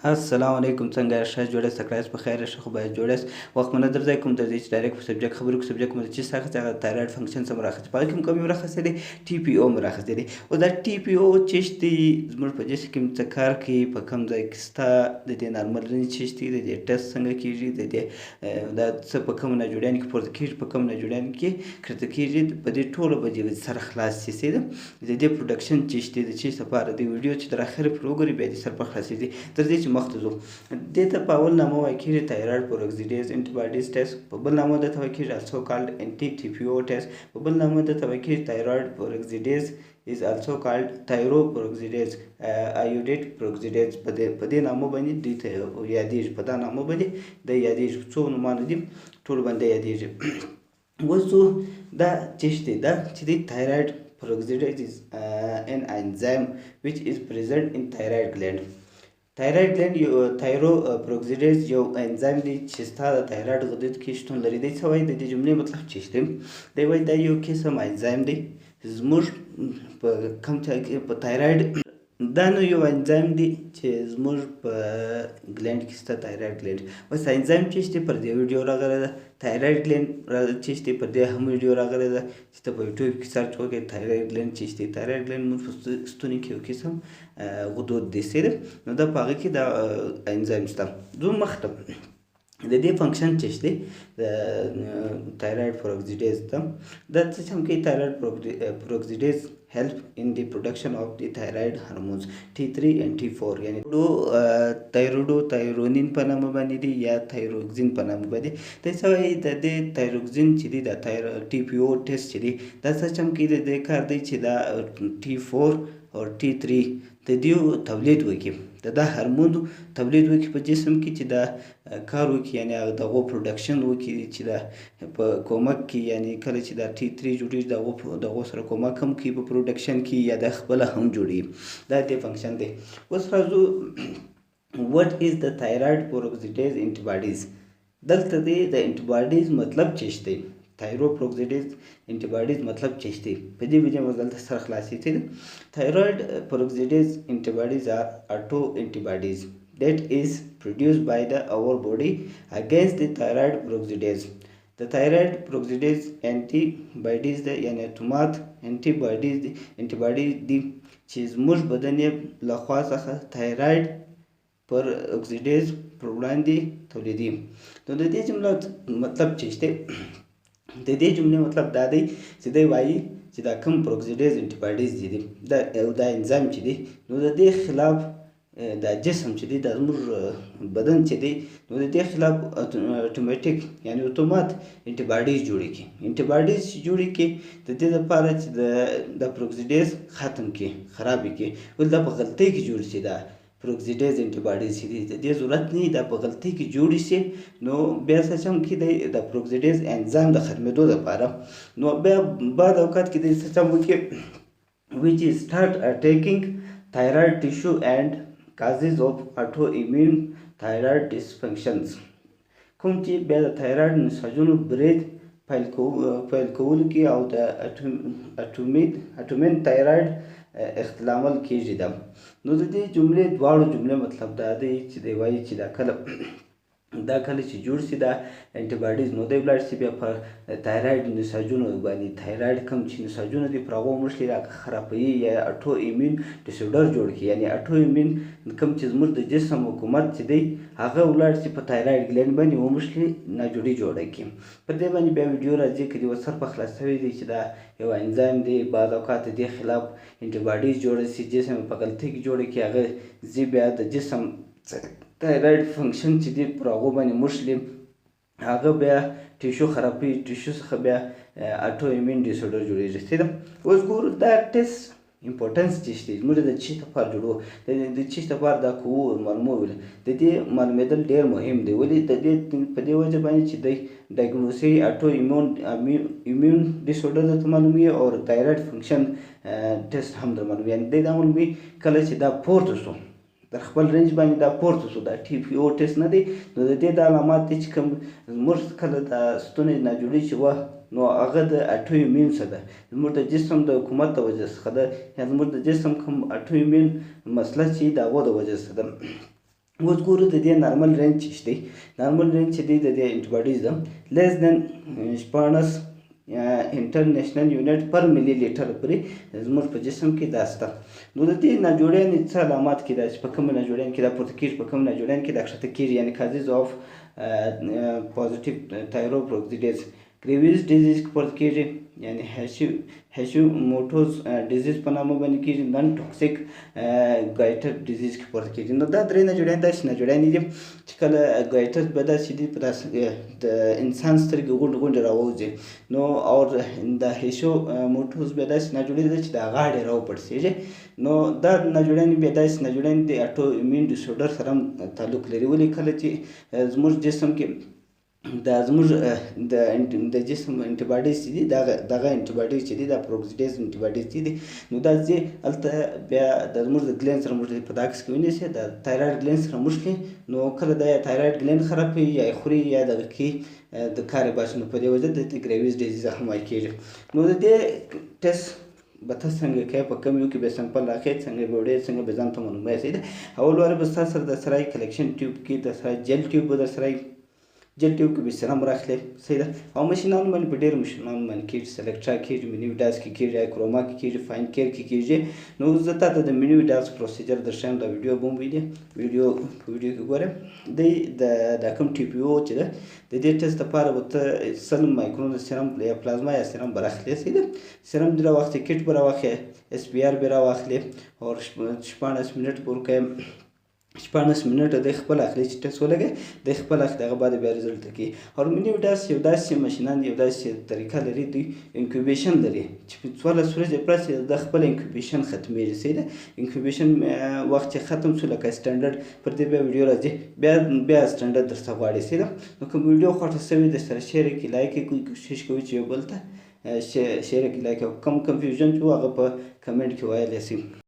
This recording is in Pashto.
السلام علیکم څنګه یاست جوړه سکرایس په خیر شه خو باید جوړه وخت منه درځي کوم درځي چې ډایرکټ په سبجیکټ خبرو کې سبجیکټ مده چې ساخت هغه تایرايډ فنکشن سم راخص په کوم کوم راخص دي ټي پی او مرخص دي او دا ټي پی او چشتي زموږ په جسم کې متکار کې په کوم ځای کې ستا د دې نارمل رنج چشتي د دې ټیسټ څنګه کیږي د دې دا څه په کوم نه جوړیان کې پورته کیږي په کوم نه جوړیان کې کرته کیږي په دې ټولو به سره خلاص شي د دې پروډکشن چشتي د چی لپاره د ویډیو چې در اخر پروګرام به سر په خلاص دي تر دې چې مخته دته په اول نامه وایي کېږي تایرایډ پیروکسیډیز انټي ټیسټ په بل نامه دته وایي کېږي also called انټي ټي پی او ټیسټ په بل نامه دته وایي کېږي تایرایډ پیروکسیډیز is also called thyroperoxidase iodate peroxidase په دې نامه باندې د یادېږي په دا نامه باندې د یادېږي څو نومونه دي ټول باندې یادېږي اوس دا چشته دا چې د تایرایډ peroxidase is an enzyme which is present in thyroid gland تایرایډ ګلند تایروپروکسیډیز یو انزایم دی چې ستا د تایرایډ غدود کې شتون لري دی څه وایي د دې جملې مطلب چې دی دی وایي دا یو قسم انزایم دی زموږ په کوم ځای کې په تایرایډ دا نو یو انزایم دی چې زموږ په ګلند کې ستا تایرایډ ګلند اوس انزایم چې شته پر دې ویډیو راغلی ده تایرایډ ګلند چې شته پر دې هم ویډیو راغلی ده چې ته په یوټیوب کې سرچ وکړې تایرایډ ګلند چې شته تایرایډ ګلند موږ په ستوني کې یو قسم غدود دی سره نو دا په هغه کې دا انزایم شته زه مخته د دې فنکشن چې شته د تایرایډ پیروکسیډیز ته دا څه هم کې تایرایډ پیروکسیډیز help in the production of the thyroid hormones T3 and T4 یعنی تایروډین په نامه باندې دي یا تایروکسین په نامه باندې د څه وایي د دې تایروکسین چې دی د ټي پی او ټیسټ چې دی دا څه هم کې د کار دی چې دا T4 او T3 د دې تولید وکړي دا هورمون تولید وکړي په جسم کې چې دا کار وکړي یعنی دغه پروډکشن وکړي چې دا په کومک کې یعنی کله چې دا T3 جوړیږي دغه سره کومک هم کوي په پروډکشن کې یا د خپل هم جوړي دا د فنکشن دی اوس راځو what is the thyroid peroxidase antibodies دلته دی د انټيبادیز مطلب څه دی thyroperoxidase antibodies مطلب څه دی په دې ویډیو کې دلته سره خلاصې دي thyroid peroxidase antibodies are auto antibodies that is produced by our body against the thyroid peroxidase the thyroid peroxidase antibodies the یعنی اتومات antibodies دي چې زموږ بدن یې له خوا څخه thyroid peroxidase پر وړاندې تولیدي نو د دې جمله مطلب څه دی د دې جملې مطلب دا دی چې دی وایي چې دا کوم پروکسیډیز انټيبادیز دي دا انزایم چې دی نو د دې خلاف دا جسم چې دی د زموږ بدن چې دی نو د دې خلاف اتوماتیک یعنی اتومات انټيبادیز جوړي کی انټيبادیز جوړي کی د دې لپاره چې د پروکسیډیز ختم کی خراب کی ول دا په غلطۍ کې جوړ شي دا پروکسیډیز انټيبادیز دي د دې ضرورت نه دا په غلطۍ کې جوړی شي نو بیا څه هم کې د پروکسیډیز انزایم د ختمېدو لپاره نو بیا بعد اوقات کې د څه هم کې which is start attacking thyroid tissue and causes of autoimmune thyroid dysfunctions کوم چې بیا د تایرایډ نساجونو برید پیل کول کې او د اټومین تایرایډ اختلال کېږي دا نو د دې جملې دواړو جملې مطلب دا دی چې دی وایي چې دا کله چې جوړ شي دا انټيبادیز نو دی ولاړ شي بیا په تایرایډ نساجونو باندې تایرایډ کوم چې نساجونه دي پر هغو مړشي خرابوي یا اټو ایمین ډیسورډر جوړ کړي یعنی اټو ایمین کوم چې زموږ د جسم حکومت چې دی هغه ولاړ شي په تایرایډ ګلند باندې ومړشي ناجوړي جوړه کړي په دې باندې بیا ویډیو راځي که دې ورسره په خلاص شوی دی چې دا یو انزایم دی بعض اوقات د دې خلاف انټيبادیز جوړه شي جسم په غلطۍ کې جوړه کړي هغه ځي بیا د جسم تایرایډ فنکشن چې دی پر هغو باندې مړشلي هغه بیا ټیشو خرابوي ټیشو څخه بیا اټو ایمین ډیسورډر جوړېږي ښه ده اوس ګورو دا ټیسټ امپورټنس چې شته موږ د چی لپاره جوړو د چی لپاره دا کوو معلومول د دې معلومېدل ډېر مهم دی ولې د دې په دې وجه باندې چې د ډایګنوسي اټو ایمون ډیسورډر درته معلوموي او تایرایډ فنکشن ټیسټ هم در معلوموي یعنې دی دا معلوموي کله چې دا پورته شو در خپل رنج باندې دا پورته شو دا ټي پی او ټیسټ نه دی نو د دې د علامات دي چې کوم زموږ کله دا ستونی ناجوړي چې وه نو هغه د اټو ایمین څه ده زموږ د جسم د حکومت د وجې څخه ده یا زموږ د جسم کوم اټو ایمین مسله چې د هغو د وجې څخه ده اوس ګورو د دې نارمل رینج چې دی نارمل رینج چې دی د دې انټيباډیز ده لیس دین 14 انټرنیشنل یونټ پر ملي لیټر پورې زموږ په جسم کې دا شته. نو د دې ناجوړیانې څه علامات کېدای شي په کومو ناجوړیانو کې دا پورته کېږي په کومو ناجوړیانو کې دا ښکته کېږي یعنې کازز آف پازیټیو تایروپروکسیډیز ګریویز ډیزیز کې پورته کېږي یعنې هیشیموټوز ډیزیز په نامه باندې کېږي نن ټوکسیک ګایټر ډیزیز کې پورته کېږي. نو دا درې ناجوړیان داسې ناجوړیانې دي چې کله ګایټر به داسې دي په داسې د انسان سترګې غونډې غونډې راووځي نو او د هیشیموټوز بیا داسې ناجوړي ده چې د غاړې راوپړسېږي. نو دا ناجوړیانې بیا داسې ناجوړیانې د اټو ایمین ډیسورډر سره هم تعلق لري ولې کله چې زموږ جسم کې دا زموږ د جسم انټيباډیز چې دي دغه انټيباډیز چې دي دا پروکسیډیز انټيباډیز چې دي نو دا ځي هلته بیا د زموږ د ګلین سره موږ په دا عکس کې ونیسئ د تایرایډ ګلین سره موږ کې نو کله دا یا تایرایډ ګلین خرابوي یا یې خوري یا دغه کې د کار یې باسي نو په دې وجه د ګریویز ډیزیز هم وایي کېږي. نو د دې ټیسټ به ته څنګه کوې په کوم یو کې به سمپل راخې څنګه به وړې څنګه به ځان ته معلومه یې ده. اول واره به ستا سره در سره کلکشن ټیوب کې در سره جل ټیوب به در سره جل ټیوب کې به سرم راخلې صحیح ده. او مشینانو باندې په ډېرو مشینانو باندې کېږي سلیکټرا کېږي منیوډاس کې کېږي کروما کې کېږي فاین کیر کې کېږي. نو زه تا ته د منیوډاس پروسیجر درښیم دا ویډیو به هم ویډیو په ویډیو کې ګوره دی دا کوم ټي پی او چې ده د دې ټیسټ لپاره به ته 100 مایکرون سرم یا پلازما یا سرم به راخلې صحیح ده. سرم دې راواخلې کټ به راواخلې اس پی آر به راواخلې او 14 منټ به ورکوې 14 منټه د خپل اخلي چې ټیسټ ولګي د خپل اخلي دغه بعد بیا رزلټ کوي. او منیوډاس یو داسې ماشینان یو داسې طریقه لري دوی انکیوبیشن لري چې په 14 ورځې پس د خپل انکیوبیشن ختمېږي صحیح ده. انکیوبیشن وخت چې ختم شو لکه سټنډرډ پر دې بیا ویډیو راځي بیا سټنډرډ درته غواړي صحیح ده. نو کوم ویډیو خوښه سوي د سره شیر کړئ لایک کړئ کوشش کوئ چې یو بل ته شیر کړئ لایک کوم کنفیوژن چې هغه په کمنټ کې وایلی شئ.